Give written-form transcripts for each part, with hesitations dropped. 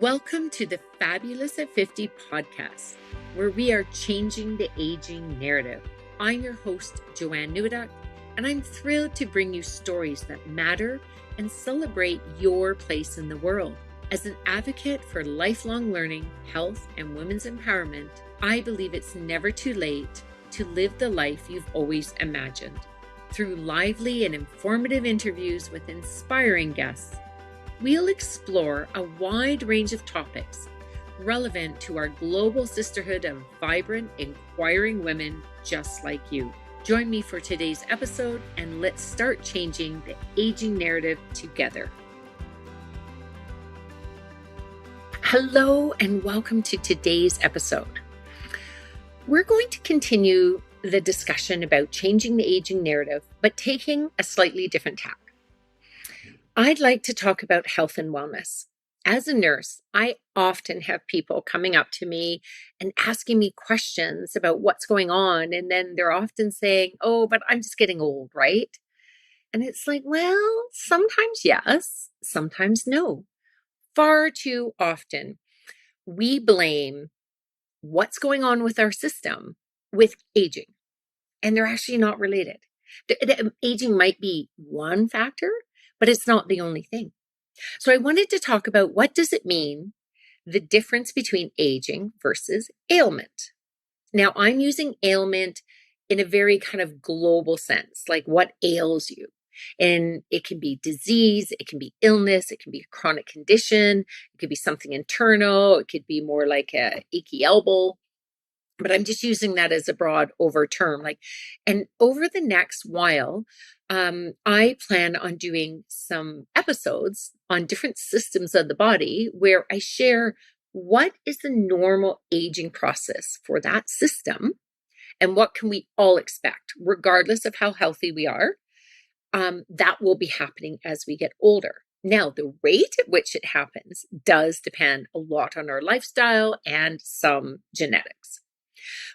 Welcome to the Fabulous at 50 podcast, where we are changing the aging narrative. I'm your host, Joanne, and I'm thrilled to bring you stories that matter and celebrate your place in the world. As an advocate for lifelong learning, health, and women's empowerment, I believe it's never too late to live the life you've always imagined. Through lively and informative interviews with inspiring guests, we'll explore a wide range of topics relevant to our global sisterhood of vibrant, inquiring women just like you. Join me for today's episode, and let's start changing the aging narrative together. Hello, and welcome to today's episode. We're going to continue the discussion about changing the aging narrative, but taking a slightly different tack. I'd like to talk about health and wellness. As a nurse, I often have people coming up to me and asking me questions about what's going on. And then they're often saying, oh, but I'm just getting old, right? And it's like, well, sometimes yes, sometimes no. Far too often, we blame what's going on with our system with aging, and they're actually not related. Aging might be one factor, but it's not the only thing. So I wanted to talk about what does it mean, the difference between aging versus ailment. Now, I'm using ailment in a very kind of global sense, like what ails you. And it can be disease, it can be illness, it can be a chronic condition, it could be something internal, it could be more like a achy elbow. But I'm just using that as a broad over term. And over the next while, I plan on doing some episodes on different systems of the body where I share what is the normal aging process for that system and what can we all expect, regardless of how healthy we are. That will be happening as we get older. Now, the rate at which it happens does depend a lot on our lifestyle and some genetics.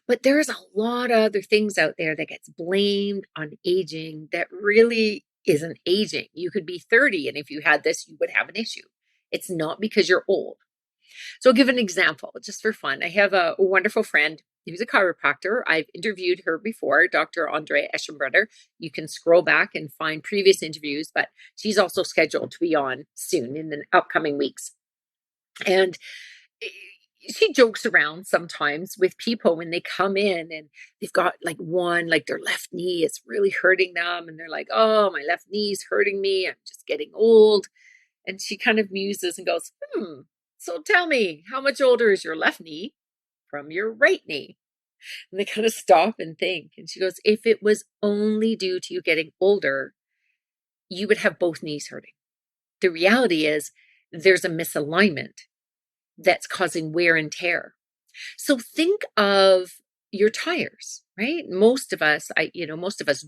But there's a lot of other things out there that gets blamed on aging that really isn't aging. You could be 30, and if you had this, you would have an issue. It's not because you're old. So I'll give an example just for fun. I have a wonderful friend who's a chiropractor. I've interviewed her before, Dr. Andrea Eschenbruder. You can scroll back and find previous interviews, but she's also scheduled to be on soon in the upcoming weeks. And she jokes around sometimes with people when they come in and they've got like their left knee is really hurting them. And they're like, oh, my left knee's hurting me. I'm just getting old. And she kind of muses and goes, so tell me, how much older is your left knee from your right knee? And they kind of stop and think. And she goes, if it was only due to you getting older, you would have both knees hurting. The reality is there's a misalignment that's causing wear and tear. So think of your tires, right? Most of us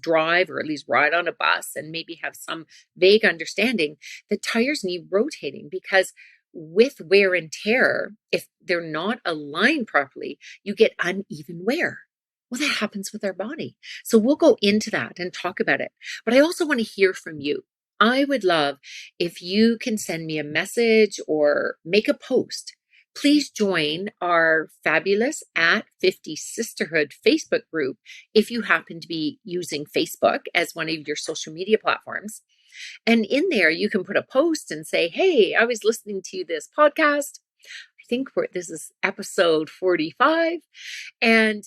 drive or at least ride on a bus and maybe have some vague understanding that tires need rotating because with wear and tear, if they're not aligned properly, you get uneven wear. Well, that happens with our body. So we'll go into that and talk about it. But I also want to hear from you. I would love if you can send me a message or make a post. Please join our Fabulous at 50 Sisterhood Facebook group if you happen to be using Facebook as one of your social media platforms. And in there, you can put a post and say, hey, I was listening to this podcast. I think this is episode 45. And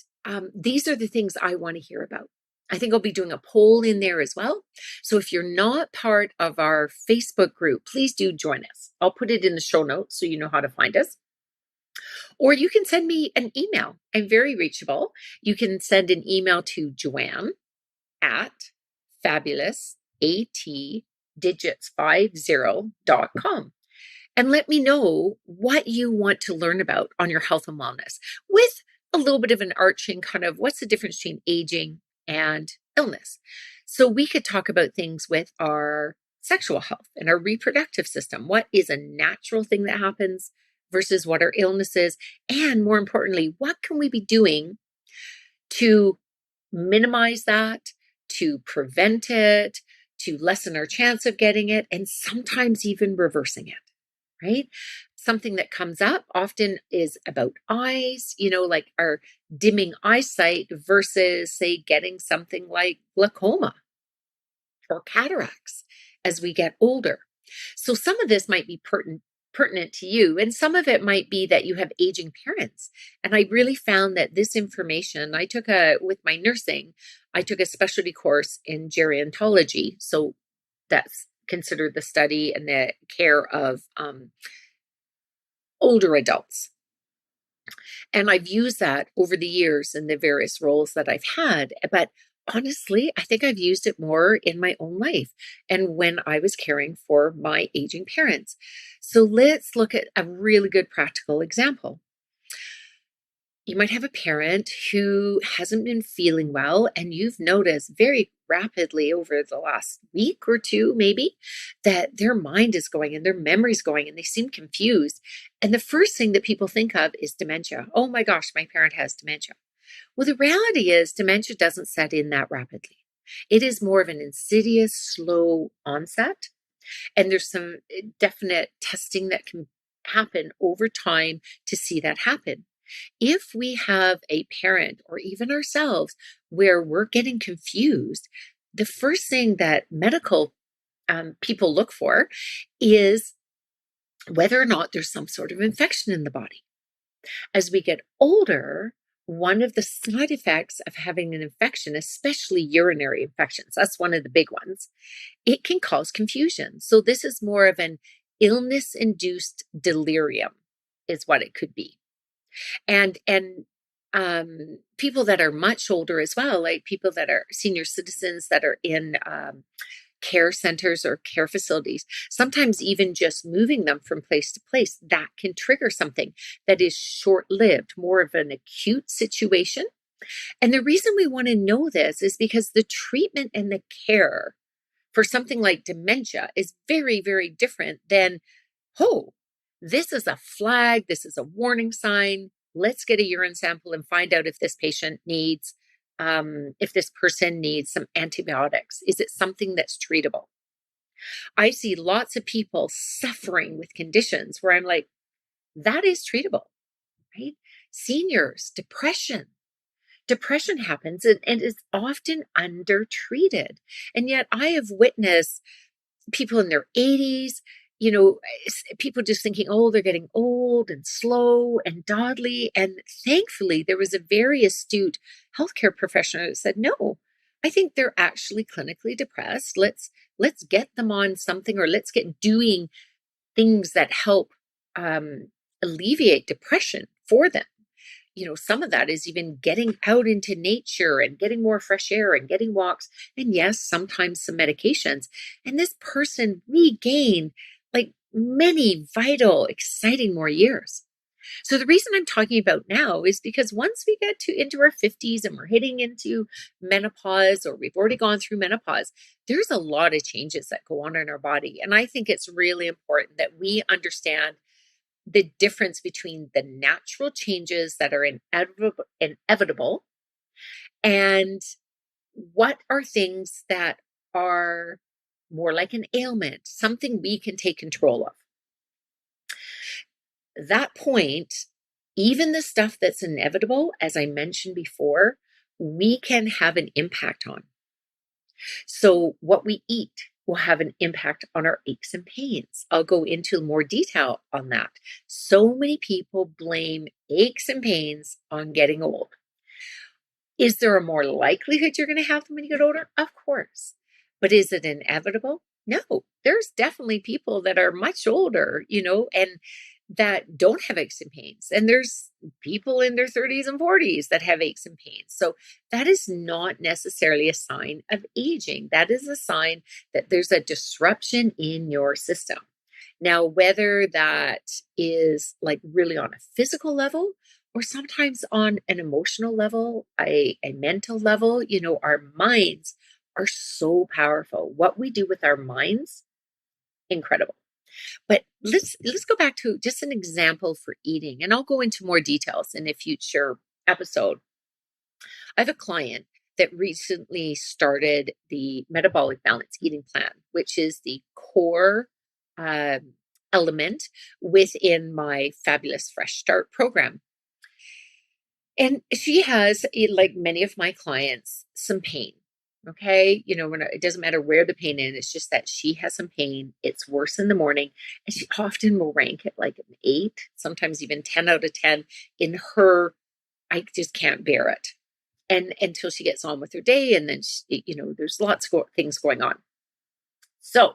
these are the things I want to hear about. I think I'll be doing a poll in there as well. So if you're not part of our Facebook group, please do join us. I'll put it in the show notes so you know how to find us. Or you can send me an email. I'm very reachable. You can send an email to Joanne at fabulousatdigits50.com and let me know what you want to learn about on your health and wellness with a little bit of an arching kind of what's the difference between aging and illness. So we could talk about things with our sexual health and our reproductive system. What is a natural thing that happens versus what are illnesses? And more importantly, what can we be doing to minimize that, to prevent it, to lessen our chance of getting it, and sometimes even reversing it, right? something that comes up often is about eyes, like our dimming eyesight versus, say, getting something like glaucoma or cataracts as we get older. So some of this might be pertinent to you, and some of it might be that you have aging parents. And I really found that this information, with my nursing, I took a specialty course in gerontology. So that's considered the study and the care of older adults. And I've used that over the years in the various roles that I've had. But honestly, I think I've used it more in my own life and when I was caring for my aging parents. So let's look at a really good practical example. You might have a parent who hasn't been feeling well, and you've noticed very rapidly over the last week or two, maybe, that their mind is going and their memory's going and they seem confused. And the first thing that people think of is dementia. Oh my gosh, my parent has dementia. Well, the reality is dementia doesn't set in that rapidly. It is more of an insidious, slow onset. And there's some definite testing that can happen over time to see that happen. If we have a parent or even ourselves where we're getting confused, the first thing that medical people look for is whether or not there's some sort of infection in the body. As we get older, one of the side effects of having an infection, especially urinary infections, that's one of the big ones, it can cause confusion. So this is more of an illness-induced delirium is what it could be. And people that are much older as well, like people that are senior citizens that are in care centers or care facilities, sometimes even just moving them from place to place, that can trigger something that is short-lived, more of an acute situation. And the reason we want to know this is because the treatment and the care for something like dementia is very, very different than, oh, this is a flag, this is a warning sign. Let's get a urine sample and find out if this patient needs, if this person needs some antibiotics. Is it something that's treatable? I see lots of people suffering with conditions where I'm like, that is treatable, right? Seniors, depression. Depression happens and is often undertreated. And yet I have witnessed people in their 80s, people just thinking, oh, they're getting old and slow and dawdly. And thankfully, there was a very astute healthcare professional that said, no, I think they're actually clinically depressed. Let's get them on something, or let's get doing things that help alleviate depression for them. Some of that is even getting out into nature and getting more fresh air and getting walks. And yes, sometimes some medications. And this person regained like many vital, exciting more years. So the reason I'm talking about now is because once we get into our 50s and we're hitting into menopause, or we've already gone through menopause, there's a lot of changes that go on in our body. And I think it's really important that we understand the difference between the natural changes that are inevitable and what are things that are more like an ailment, something we can take control of. That point, even the stuff that's inevitable, as I mentioned before, we can have an impact on. So what we eat will have an impact on our aches and pains. I'll go into more detail on that. So many people blame aches and pains on getting old. Is there a more likelihood you're going to have them when you get older? Of course. But is it inevitable? No. There's definitely people that are much older, and that don't have aches and pains. And there's people in their 30s and 40s that have aches and pains. So that is not necessarily a sign of aging. That is a sign that there's a disruption in your system. Now, whether that is like really on a physical level or sometimes on an emotional level, a mental level, our minds are so powerful. What we do with our minds, incredible. But let's go back to just an example for eating, and I'll go into more details in a future episode. I have a client that recently started the Metabolic Balance Eating Plan, which is the core element within my Fabulous Fresh Start program. And she has, like many of my clients, some pain. Okay. It doesn't matter where the pain is, it's just that she has some pain. It's worse in the morning. And she often will rank it like an 8, sometimes even 10 out of 10 in her, I just can't bear it. And until she gets on with her day. And then, there's lots of things going on. So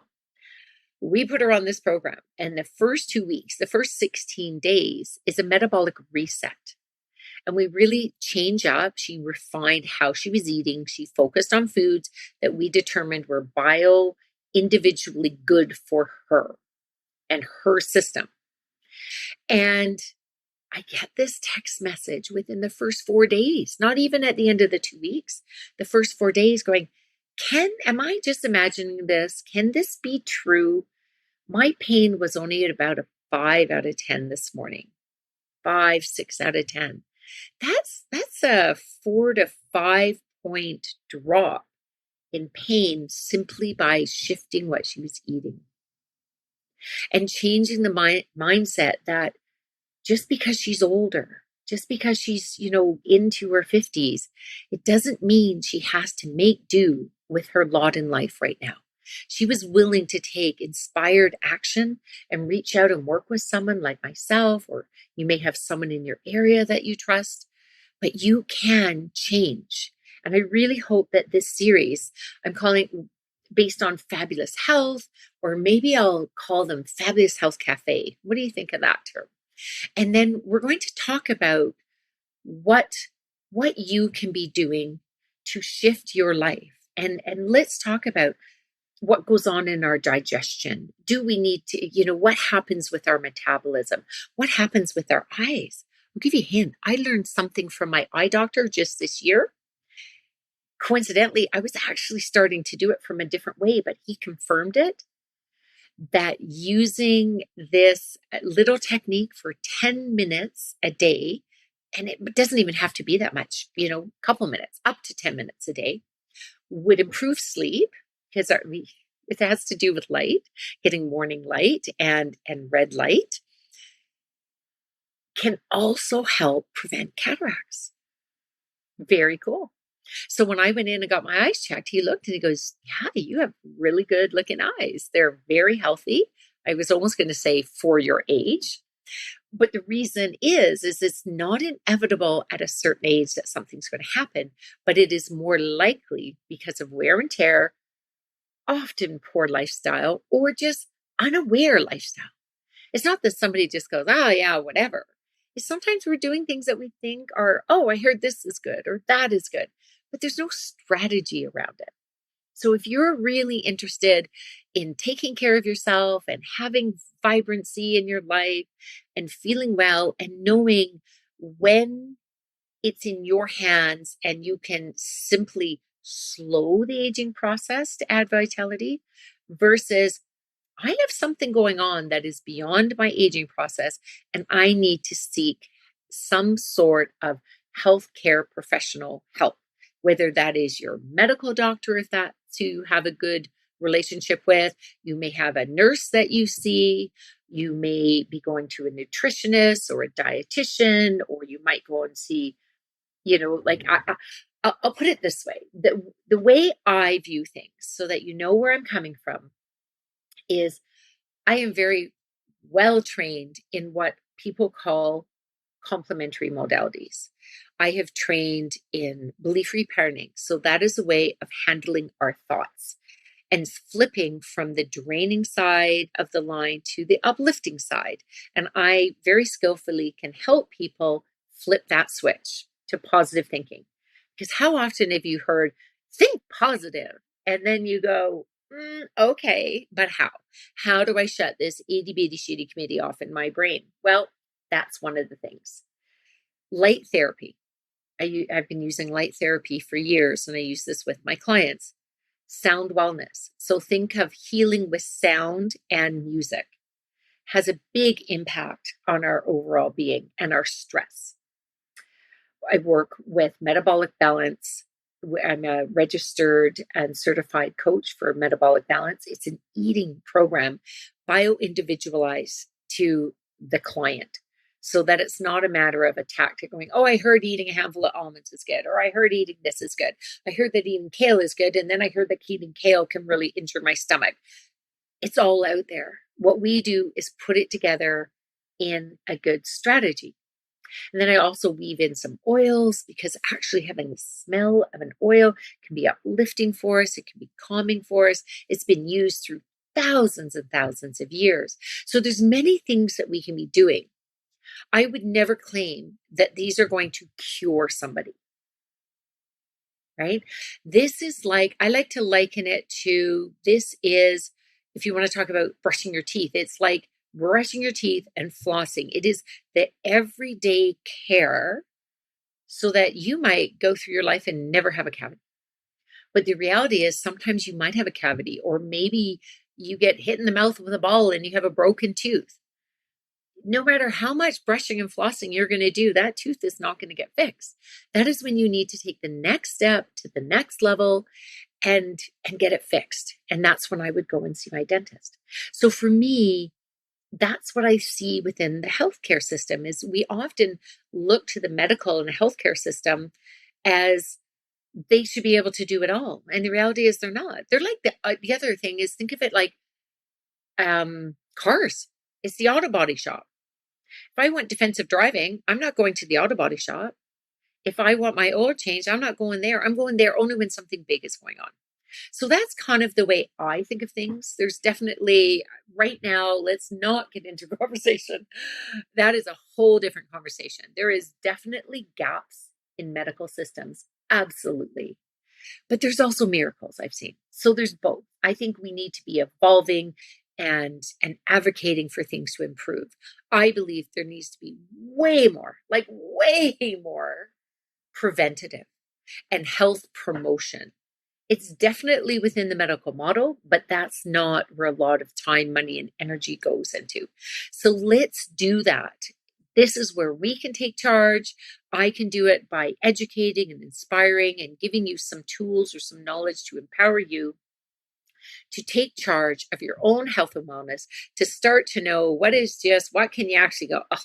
we put her on this program. And the first 2 weeks, the first 16 days is a metabolic reset. And we really change up. She refined how she was eating. She focused on foods that we determined were bio individually good for her and her system. And I get this text message within the first 4 days, not even at the end of the 2 weeks, the first 4 days going, am I just imagining this? Can this be true? My pain was only at about a 5 out of 10 this morning, 5, 6 out of 10. That's a 4 to 5 point drop in pain simply by shifting what she was eating and changing the mindset that just because she's older, just because she's, into her 50s, it doesn't mean she has to make do with her lot in life right now. She was willing to take inspired action and reach out and work with someone like myself, or you may have someone in your area that you trust, but you can change. And I really hope that this series, I'm calling based on Fabulous Health, or maybe I'll call them Fabulous Health Cafe. What do you think of that term? And then we're going to talk about what you can be doing to shift your life. And let's talk about what goes on in our digestion. Do we need to, what happens with our metabolism? What happens with our eyes? I'll give you a hint. I learned something from my eye doctor just this year. Coincidentally, I was actually starting to do it from a different way, but he confirmed it, that using this little technique for 10 minutes a day, and it doesn't even have to be that much, a couple minutes, up to 10 minutes a day, would improve sleep, because it has to do with light, getting morning light and red light, can also help prevent cataracts. Very cool. So when I went in and got my eyes checked, he looked and he goes, yeah, you have really good looking eyes. They're very healthy. I was almost going to say for your age. But the reason is it's not inevitable at a certain age that something's going to happen, but it is more likely because of wear and tear, often poor lifestyle, or just unaware lifestyle. It's not that somebody just goes, oh yeah, whatever. It's sometimes we're doing things that we think are, oh, I heard this is good or that is good, but there's no strategy around it. So if you're really interested in taking care of yourself and having vibrancy in your life and feeling well and knowing when it's in your hands and you can simply slow the aging process to add vitality versus I have something going on that is beyond my aging process and I need to seek some sort of healthcare professional help, whether that is your medical doctor, if that's who you have a good relationship with. You may have a nurse that you see. You may be going to a nutritionist or a dietitian, or you might go and see, I'll put it this way. The way I view things, so that you know where I'm coming from, is I am very well trained in what people call complementary modalities. I have trained in belief reparenting. So that is a way of handling our thoughts and flipping from the draining side of the line to the uplifting side. And I very skillfully can help people flip that switch to positive thinking. Because how often have you heard, think positive, and then you go, okay, but how? How do I shut this itty bitty shitty committee off in my brain? Well, that's one of the things. Light therapy. I've been using light therapy for years, and I use this with my clients. Sound wellness. So think of healing with sound and music. Has a big impact on our overall being and our stress. I work with metabolic balance, I'm a registered and certified coach for metabolic balance. It's an eating program, bio-individualized to the client, so that it's not a matter of a tactic going, oh, I heard eating a handful of almonds is good, or I heard eating this is good. I heard that eating kale is good, and then I heard that eating kale can really injure my stomach. It's all out there. What we do is put it together in a good strategy. And then I also weave in some oils, because actually having the smell of an oil can be uplifting for us. It can be calming for us. It's been used through thousands and thousands of years. So there's many things that we can be doing. I would never claim that these are going to cure somebody, right? This is like, I like to liken it to, this is, if you want to talk about brushing your teeth, it's like brushing your teeth and flossing. It is the everyday care, so that you might go through your life and never have a cavity. But the reality is sometimes you might have a cavity, or maybe you get hit in the mouth with a ball and you have a broken tooth. No matter how much brushing and flossing you're going to do, that tooth is not going to get fixed. That is when you need to take the next step to the next level and get it fixed. And that's when I would go and see my dentist. So for me, that's what I see within the healthcare system, is we often look to the medical and the healthcare system as they should be able to do it all. And the reality is they're not. They're like the other thing is, think of it like cars. It's the auto body shop. If I want defensive driving, I'm not going to the auto body shop. If I want my oil changed, I'm not going there. I'm going there only when something big is going on. So that's kind of the way I think of things. There's definitely, right now, let's not get into conversation. That is a whole different conversation. There is definitely gaps in medical systems. Absolutely. But there's also miracles I've seen. So there's both. I think we need to be evolving and advocating for things to improve. I believe there needs to be way more, like way more preventative and health promotion. It's definitely within the medical model, but that's not where a lot of time, money, and energy goes into. So let's do that. This is where we can take charge. I can do it by educating and inspiring and giving you some tools or some knowledge to empower you to take charge of your own health and wellness, to start to know what can you actually go, oh,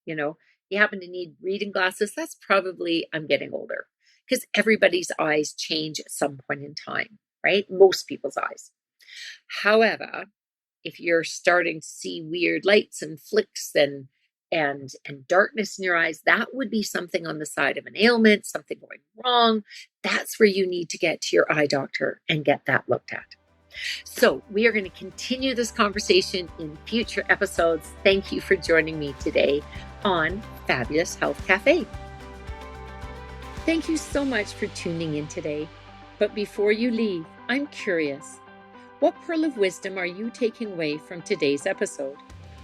you happen to need reading glasses. That's probably, I'm getting older, because everybody's eyes change at some point in time, right? Most people's eyes. However, if you're starting to see weird lights and flicks and darkness in your eyes, that would be something on the side of an ailment, something going wrong. That's where you need to get to your eye doctor and get that looked at. So we are going to continue this conversation in future episodes. Thank you for joining me today on Fabulous Health Cafe. Thank you so much for tuning in today. But before you leave, I'm curious, what pearl of wisdom are you taking away from today's episode?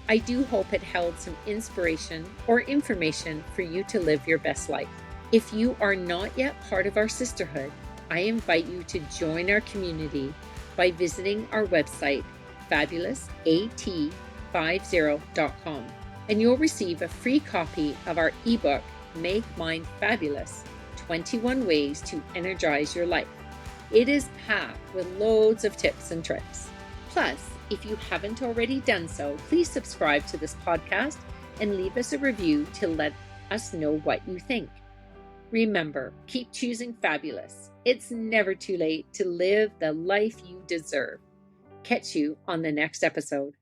I do hope it held some inspiration or information for you to live your best life. If you are not yet part of our sisterhood, I invite you to join our community by visiting our website, fabulousat50.com, and you'll receive a free copy of our ebook, Make Mine Fabulous, 21 Ways to Energize Your Life. It is packed with loads of tips and tricks. Plus, if you haven't already done so, please subscribe to this podcast and leave us a review to let us know what you think. Remember, keep choosing fabulous. It's never too late to live the life you deserve. Catch you on the next episode.